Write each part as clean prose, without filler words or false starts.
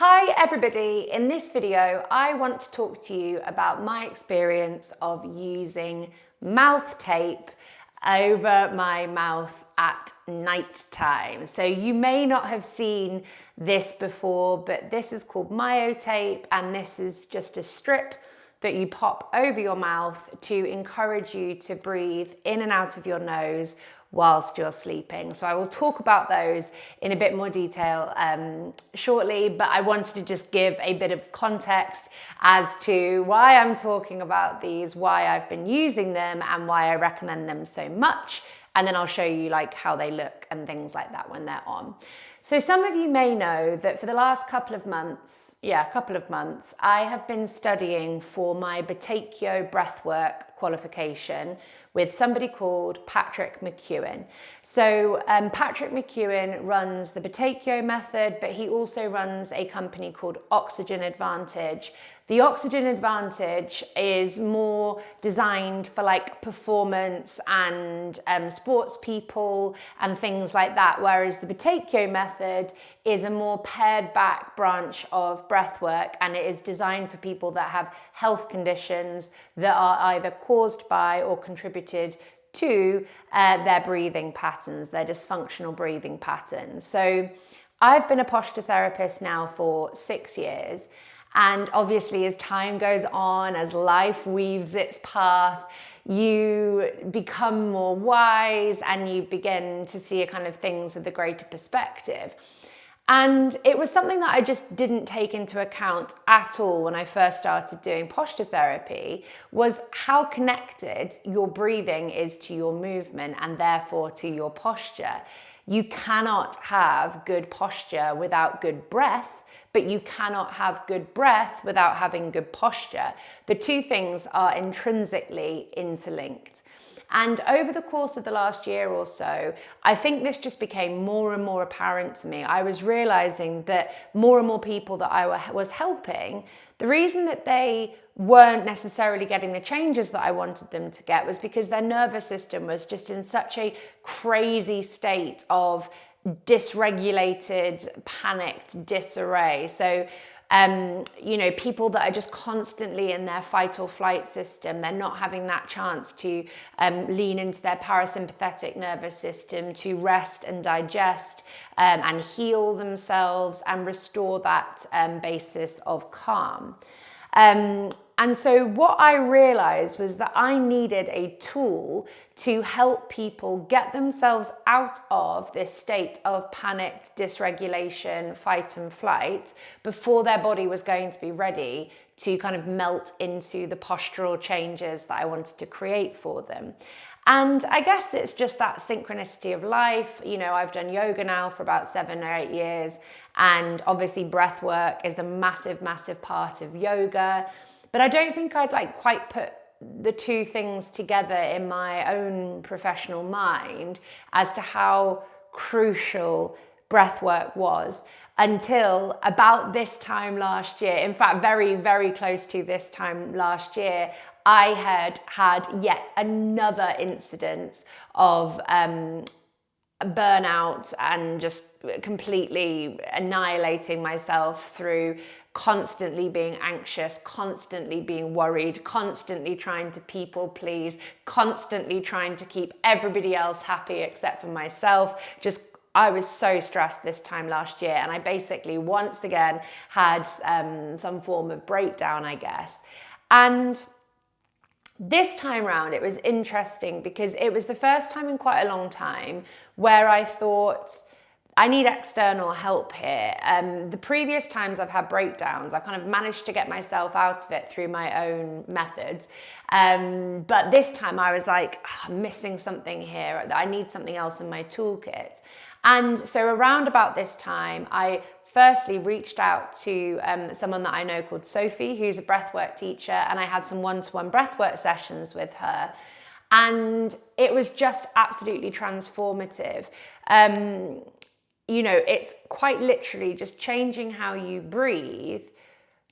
Hi everybody, in this video I want to talk to you about my experience of using mouth tape over my mouth at night time. So you may not have seen this before, but this is called Myotape, and this is just a strip that you pop over your mouth to encourage you to breathe in and out of your nose whilst you're sleeping. So I will talk about those in a bit more detail shortly, but I wanted to just give a bit of context as to why I'm talking about these, why I've been using them, and why I recommend them so much. And then I'll show you like how they look and things like that when they're on. So some of you may know that for the last couple of months, I have been studying for my Buteyko Breathwork qualification with somebody called Patrick Mckeown. So Patrick Mckeown runs the Buteyko method, but he also runs a company called Oxygen Advantage. The Oxygen Advantage is more designed for like performance and sports people and things like that, whereas the Buteyko method is a more pared back branch of breathwork, and it is designed for people that have health conditions that are either caused by or contributed to their breathing patterns, their dysfunctional breathing patterns. So I've been a posture therapist now for 6 years. And obviously, as time goes on, as life weaves its path, you become more wise and you begin to see a kind of things with a greater perspective. And it was something that I just didn't take into account at all when I first started doing posture therapy, was how connected your breathing is to your movement and therefore to your posture. You cannot have good posture without good breath, but you cannot have good breath without having good posture. The two things are intrinsically interlinked. And over the course of the last year or so, I think this just became more and more apparent to me. I was realizing that more and more people that I was helping, the reason that they weren't necessarily getting the changes that I wanted them to get was because their nervous system was just in such a crazy state of dysregulated, panicked disarray. So people that are just constantly in their fight or flight system, they're not having that chance to lean into their parasympathetic nervous system to rest and digest and heal themselves and restore that basis of calm. And so what I realized was that I needed a tool to help people get themselves out of this state of panicked dysregulation, fight and flight, before their body was going to be ready to kind of melt into the postural changes that I wanted to create for them. And I guess it's just that synchronicity of life. You know, I've done yoga now for about 7 or 8 years, and obviously breath work is a massive, massive part of yoga. But I don't think I'd like quite put the two things together in my own professional mind as to how crucial breath work was until about this time last year. In fact, very, very close to this time last year, I had yet another incidence of burnout and just completely annihilating myself through constantly being anxious, constantly being worried, constantly trying to people please, constantly trying to keep everybody else happy except for myself. I was so stressed this time last year, and I basically once again had some form of breakdown, I guess. And this time round, it was interesting because it was the first time in quite a long time where I thought, I need external help here. The previous times I've had breakdowns, I've kind of managed to get myself out of it through my own methods. But this time I was like, I'm missing something here. I need something else in my toolkit. And so around about this time, I firstly reached out to someone that I know called Sophie, who's a breathwork teacher, and I had some one-to-one breathwork sessions with her. And it was just absolutely transformative. It's quite literally just changing how you breathe,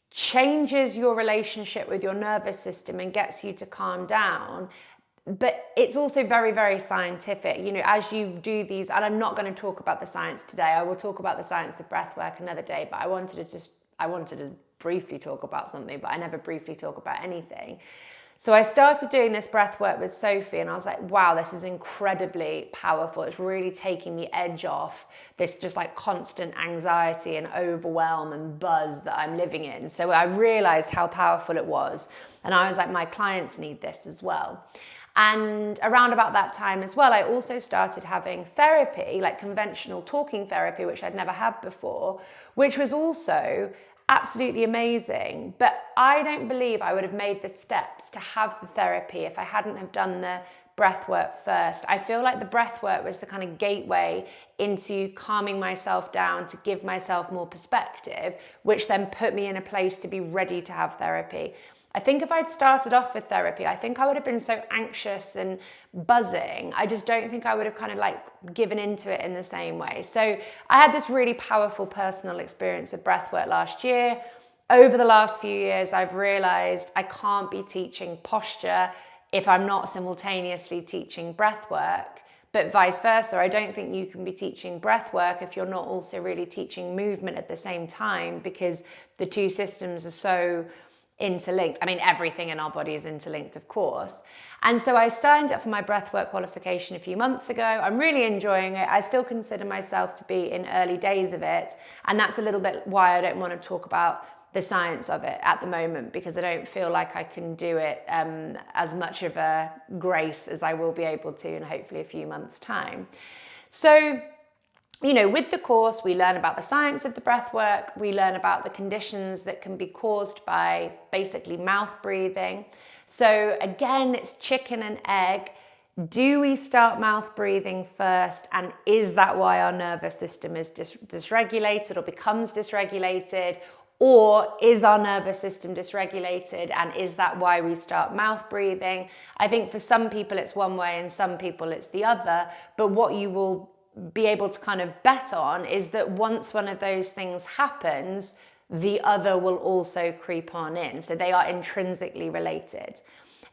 changes your relationship with your nervous system and gets you to calm down. but it's also very, very scientific. You know, as you do these, and I'm not going to talk about the science today. I will talk about the science of breath work another day, but I wanted to briefly talk about something, but I never briefly talk about anything. So I started doing this breath work with Sophie, and I was like, wow, this is incredibly powerful. It's really taking the edge off this just like constant anxiety and overwhelm and buzz that I'm living in. So I realized how powerful it was. And I was like, my clients need this as well. And around about that time as well, I also started having therapy, like conventional talking therapy, which I'd never had before, which was also absolutely amazing. But I don't believe I would have made the steps to have the therapy if I hadn't have done the breath work first. I feel like the breath work was the kind of gateway into calming myself down to give myself more perspective, which then put me in a place to be ready to have therapy. I think if I'd started off with therapy, I think I would have been so anxious and buzzing. I just don't think I would have kind of like given into it in the same way. So I had this really powerful personal experience of breathwork last year. Over the last few years, I've realized I can't be teaching posture if I'm not simultaneously teaching breathwork. But vice versa, I don't think you can be teaching breath work if you're not also really teaching movement at the same time, because the two systems are so interlinked. I mean, everything in our body is interlinked, of course. And so I signed up for my breathwork qualification a few months ago. I'm really enjoying it. I still consider myself to be in early days of it. And that's a little bit why I don't want to talk about the science of it at the moment, because I don't feel like I can do it as much of a grace as I will be able to in hopefully a few months' time. So, you know, with the course, we learn about the science of the breath work. We learn about the conditions that can be caused by basically mouth breathing. So again, it's chicken and egg. Do we start mouth breathing first? And is that why our nervous system is dysregulated or becomes dysregulated? Or is our nervous system dysregulated, and is that why we start mouth breathing? I think for some people it's one way and some people it's the other. But what you will be able to kind of bet on is that once one of those things happens, the other will also creep on in. So they are intrinsically related.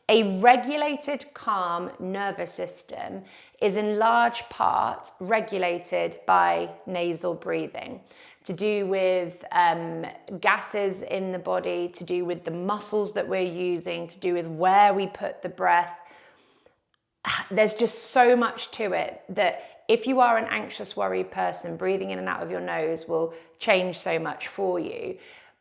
A regulated, calm nervous system is in large part regulated by nasal breathing, to do with gases in the body, to do with the muscles that we're using, to do with where we put the breath. There's just so much to it that if you are an anxious, worried person, breathing in and out of your nose will change so much for you.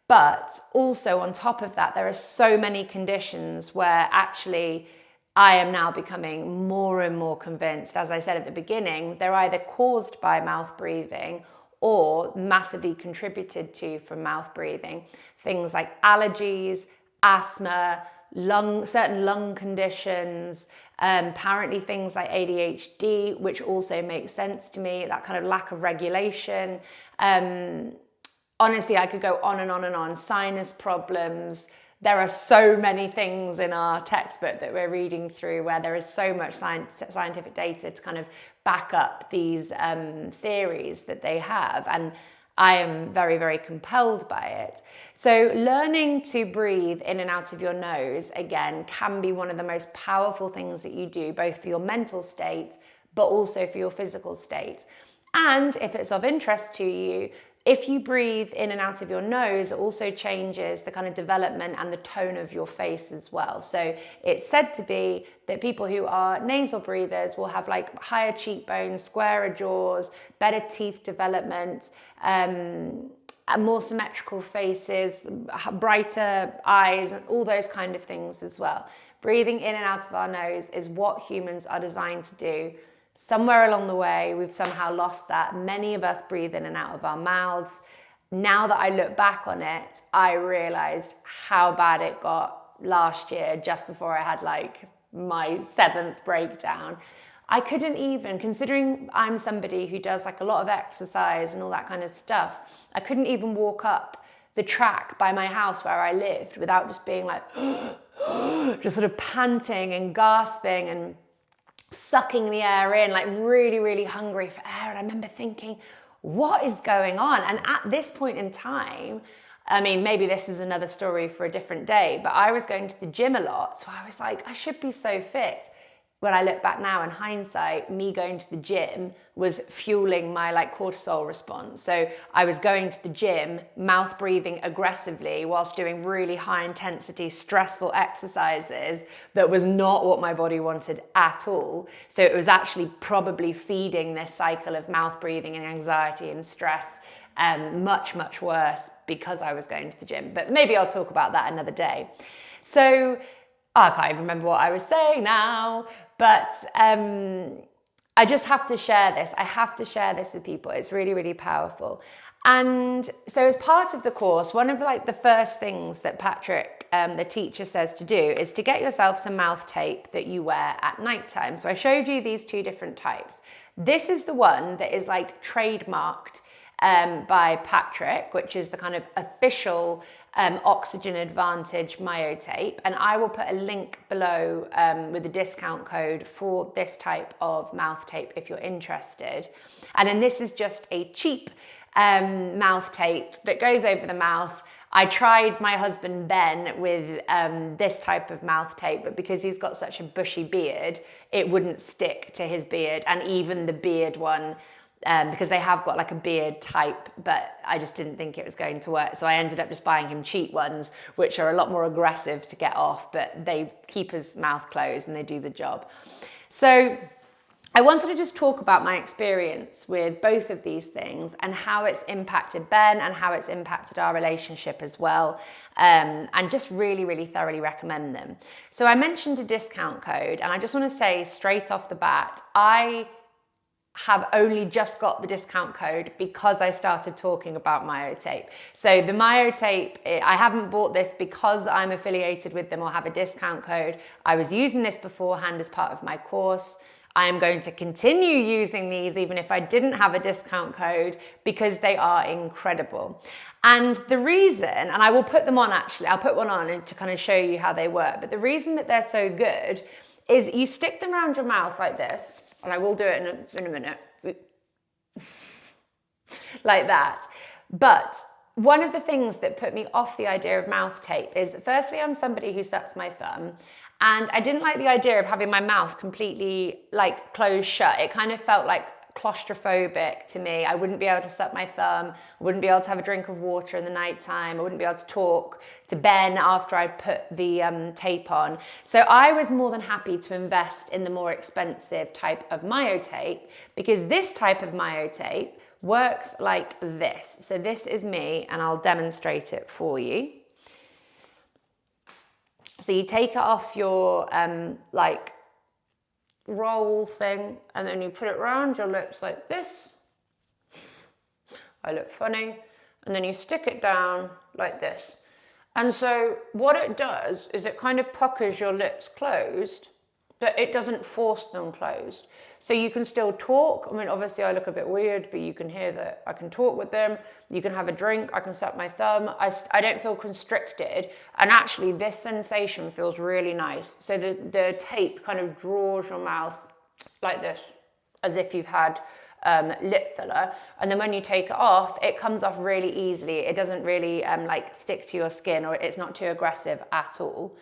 But also on top of that, there are so many conditions where actually I am now becoming more and more convinced, as I said at the beginning, they're either caused by mouth breathing or massively contributed to from mouth breathing. Things like allergies, asthma, certain lung conditions, apparently things like ADHD, which also makes sense to me, that kind of lack of regulation. Honestly, I could go on and on and on. Sinus problems. There are so many things in our textbook that we're reading through where there is so much scientific data to kind of back up these theories that they have. And I am very, very compelled by it. So learning to breathe in and out of your nose, again, can be one of the most powerful things that you do, both for your mental state, but also for your physical state. And if it's of interest to you, if you breathe in and out of your nose, it also changes the kind of development and the tone of your face as well. So it's said to be that people who are nasal breathers will have like higher cheekbones, squarer jaws, better teeth development, more symmetrical faces, brighter eyes, and all those kind of things as well. Breathing in and out of our nose is what humans are designed to do. Somewhere along the way, we've somehow lost that. Many of us breathe in and out of our mouths. Now that I look back on it, I realized how bad it got last year, just before I had like my 7th breakdown. I couldn't even, considering I'm somebody who does like a lot of exercise and all that kind of stuff, I couldn't even walk up the track by my house where I lived without just being like, just sort of panting and gasping and sucking the air in, like really, really hungry for air. And I remember thinking, what is going on? And at this point in time, I mean, maybe this is another story for a different day, but I was going to the gym a lot. So I was like, I should be so fit. when I look back now in hindsight, me going to the gym was fueling my like cortisol response. So I was going to the gym, mouth breathing aggressively whilst doing really high intensity, stressful exercises that was not what my body wanted at all. So it was actually probably feeding this cycle of mouth breathing and anxiety and stress much, much worse because I was going to the gym. But maybe I'll talk about that another day. So I can't even remember what I was saying now, but I just have to share this. I have to share this with people. It's really, really powerful. And so as part of the course, one of like the first things that Patrick, the teacher, says to do is to get yourself some mouth tape that you wear at nighttime. So I showed you these two different types. This is the one that is like trademarked by Patrick, which is the kind of official Oxygen Advantage Myotape, and I will put a link below with a discount code for this type of mouth tape if you're interested. And then this is just a cheap mouth tape that goes over the mouth. I tried my husband Ben with this type of mouth tape, but because he's got such a bushy beard, it wouldn't stick to his beard, and even the beard one, because they have got like a beard type, but I just didn't think it was going to work. So I ended up just buying him cheap ones, which are a lot more aggressive to get off, but they keep his mouth closed and they do the job. So I wanted to just talk about my experience with both of these things and how it's impacted Ben and how it's impacted our relationship as well. And just really, really thoroughly recommend them. So I mentioned a discount code, and I just want to say straight off the bat, I have only just got the discount code because I started talking about Myotape. So the Myotape, I haven't bought this because I'm affiliated with them or have a discount code. I was using this beforehand as part of my course. I am going to continue using these even if I didn't have a discount code because they are incredible. And the reason, and I will put them on actually, I'll put one on to kind of show you how they work, but the reason that they're so good is you stick them around your mouth like this, and I will do it in a minute, like that. But one of the things that put me off the idea of mouth tape is, firstly, I'm somebody who sucks my thumb, and I didn't like the idea of having my mouth completely like closed shut. It kind of felt like claustrophobic to me. I wouldn't be able to suck my thumb. I wouldn't be able to have a drink of water in the nighttime. I wouldn't be able to talk to Ben after I put the tape on. So I was more than happy to invest in the more expensive type of Myotape, because this type of Myotape works like this. So this is me, and I'll demonstrate it for you. So you take it off your like roll thing, and then you put it around your lips like this. I look funny. And then you stick it down like this. And so what it does is it kind of puckers your lips closed, but it doesn't force them closed. So you can still talk. I mean, obviously I look a bit weird, but you can hear that I can talk with them. You can have a drink. I can suck my thumb. I don't feel constricted. And actually this sensation feels really nice. So the tape kind of draws your mouth like this, as if you've had lip filler. And then when you take it off, it comes off really easily. It doesn't really like stick to your skin, or it's not too aggressive at all.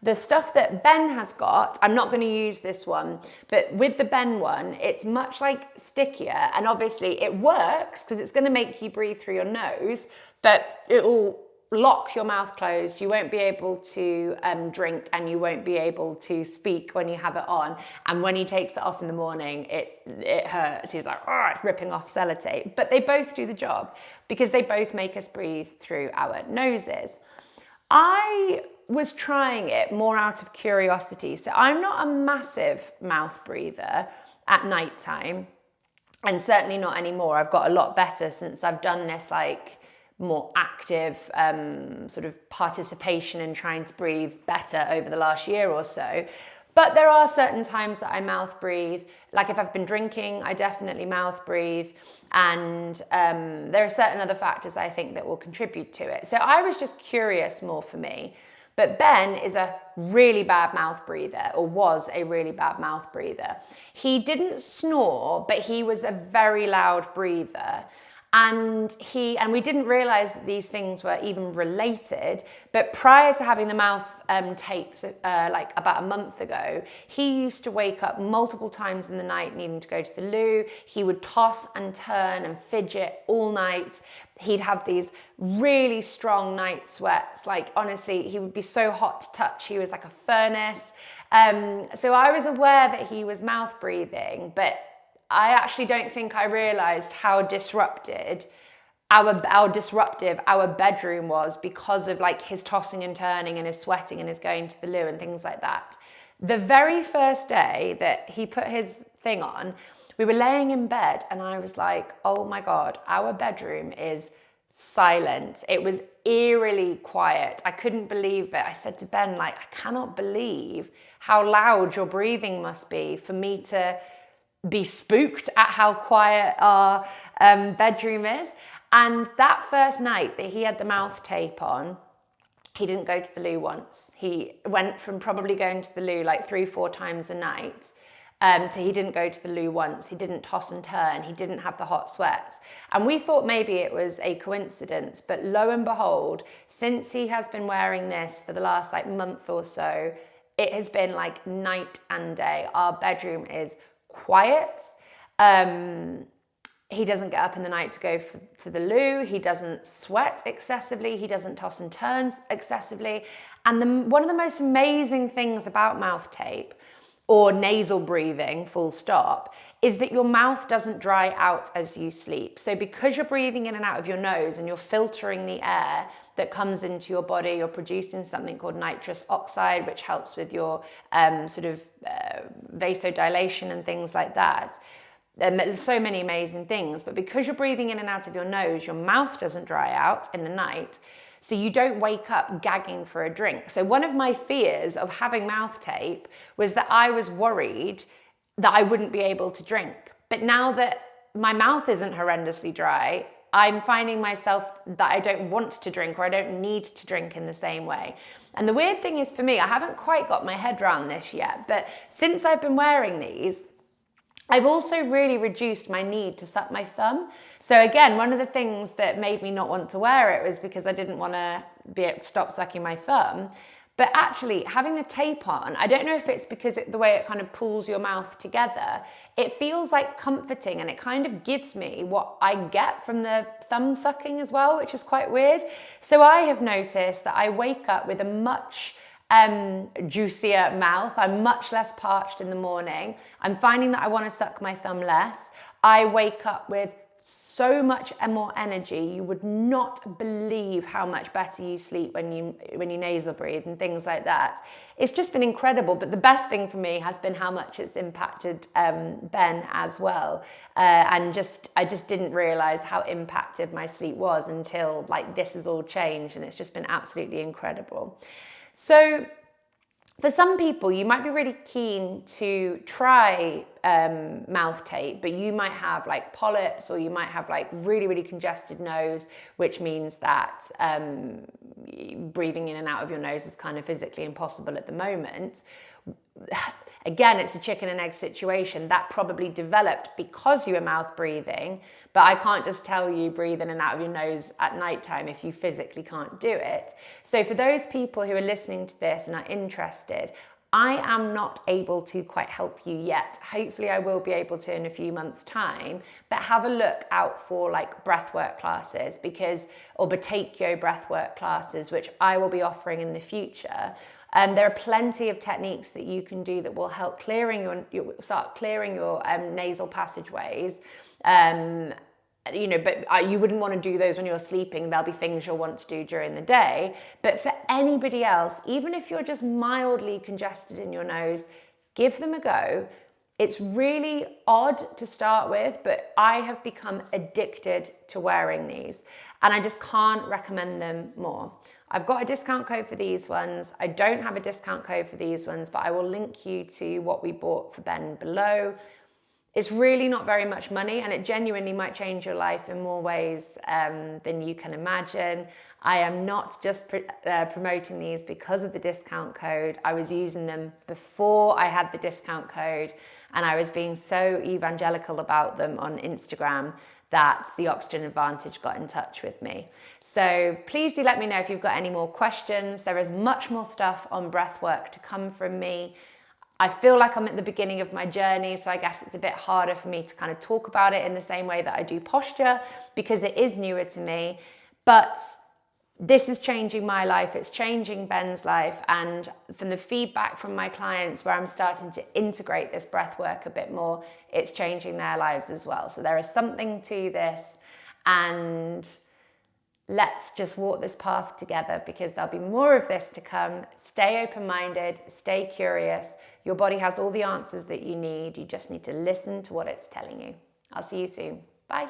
The stuff that Ben has got, I'm not going to use this one, but with the Ben one, it's much like stickier, and obviously it works because it's going to make you breathe through your nose, but it will lock your mouth closed. You won't be able to drink, and you won't be able to speak when you have it on. And when he takes it off in the morning, it hurts. He's like, oh, it's ripping off sellotape. But they both do the job because they both make us breathe through our noses. I was trying it more out of curiosity. So I'm not a massive mouth breather at nighttime, and certainly not anymore. I've got a lot better since I've done this like more active sort of participation in trying to breathe better over the last year or so. But there are certain times that I mouth breathe. Like if I've been drinking, I definitely mouth breathe. And there are certain other factors I think that will contribute to it. So I was just curious more for me. But Ben is a really bad mouth breather, or was a really bad mouth breather. He didn't snore, but he was a very loud breather. And we didn't realize that these things were even related, but prior to having the mouth tapes, like about a month ago, he used to wake up multiple times in the night needing to go to the loo. He would toss and turn and fidget all night. He'd have these really strong night sweats. Like, honestly, he would be so hot to touch. He was like a furnace. So I was aware that he was mouth breathing, but I actually don't think I realized how disruptive our bedroom was because of like his tossing and turning and his sweating and his going to the loo and things like that. The very first day that he put his thing on, we were laying in bed and I was like, oh my God, our bedroom is silent. It was eerily quiet. I couldn't believe it. I said to Ben, like, I cannot believe how loud your breathing must be for me to be spooked at how quiet our bedroom is. And that first night that he had the mouth tape on, he didn't go to the loo once. He went from probably going to the loo like 3-4 times a night to he didn't go to the loo once. He didn't toss and turn. He didn't have the hot sweats. And we thought maybe it was a coincidence, but lo and behold, since he has been wearing this for the last like month or so, it has been like night and day. Our bedroom is quiet. He doesn't get up in the night to go to the loo. He doesn't sweat excessively. He doesn't toss and turn excessively. And one of the most amazing things about mouth tape, or nasal breathing, full stop, is that your mouth doesn't dry out as you sleep. So because you're breathing in and out of your nose and you're filtering the air that comes into your body, you're producing something called nitrous oxide, which helps with your vasodilation and things like that. So many amazing things, but because you're breathing in and out of your nose, your mouth doesn't dry out in the night, so you don't wake up gagging for a drink. So one of my fears of having mouth tape was that I was worried that I wouldn't be able to drink. But now that my mouth isn't horrendously dry, I'm finding myself that I don't want to drink, or I don't need to drink in the same way. And the weird thing is, for me, I haven't quite got my head around this yet, but since I've been wearing these, I've also really reduced my need to suck my thumb. So again, one of the things that made me not want to wear it was because I didn't want to be able to stop sucking my thumb. But actually, having the tape on, I don't know if it's because the way it kind of pulls your mouth together, it feels like comforting, and it kind of gives me what I get from the thumb sucking as well, which is quite weird. So I have noticed that I wake up with a much juicier mouth. I'm much less parched in the morning. I'm finding that I want to suck my thumb less. I wake up with so much more energy. You would not believe how much better you sleep when you nasal breathe and things like that. It's just been incredible. But the best thing for me has been how much it's impacted Ben as well. I just didn't realize how impacted my sleep was until like this has all changed, and it's just been absolutely incredible. So for some people, you might be really keen to try mouth tape, but you might have like polyps, or you might have like really, really congested nose, which means that breathing in and out of your nose is kind of physically impossible at the moment. Again, it's a chicken and egg situation that probably developed because you were mouth breathing, but I can't just tell you breathe in and out of your nose at nighttime if you physically can't do it. So for those people who are listening to this and are interested, I am not able to quite help you yet. Hopefully I will be able to in a few months' time, but have a look out for like breathwork classes or Buteyko breathwork classes, which I will be offering in the future. There are plenty of techniques that you can do that will help start clearing your nasal passageways. But you wouldn't want to do those when you're sleeping. There'll be things you'll want to do during the day. But for anybody else, even if you're just mildly congested in your nose, give them a go. It's really odd to start with, but I have become addicted to wearing these, and I just can't recommend them more. I've got a discount code for these ones. I don't have a discount code for these ones, but I will link you to what we bought for Ben below. It's really not very much money, and it genuinely might change your life in more ways than you can imagine. I am not just promoting these because of the discount code. I was using them before I had the discount code, and I was being so evangelical about them on Instagram. that the Oxygen Advantage got in touch with me. So please do let me know if you've got any more questions. There is much more stuff on breathwork to come from me. I feel like I'm at the beginning of my journey, so I guess it's a bit harder for me to kind of talk about it in the same way that I do posture because it is newer to me. But this is changing my life, it's changing Ben's life, and from the feedback from my clients where I'm starting to integrate this breath work a bit more, it's changing their lives as well. So there is something to this, and let's just walk this path together because there'll be more of this to come. Stay open-minded, stay curious. Your body has all the answers that you need. You just need to listen to what it's telling you. I'll see you soon. Bye.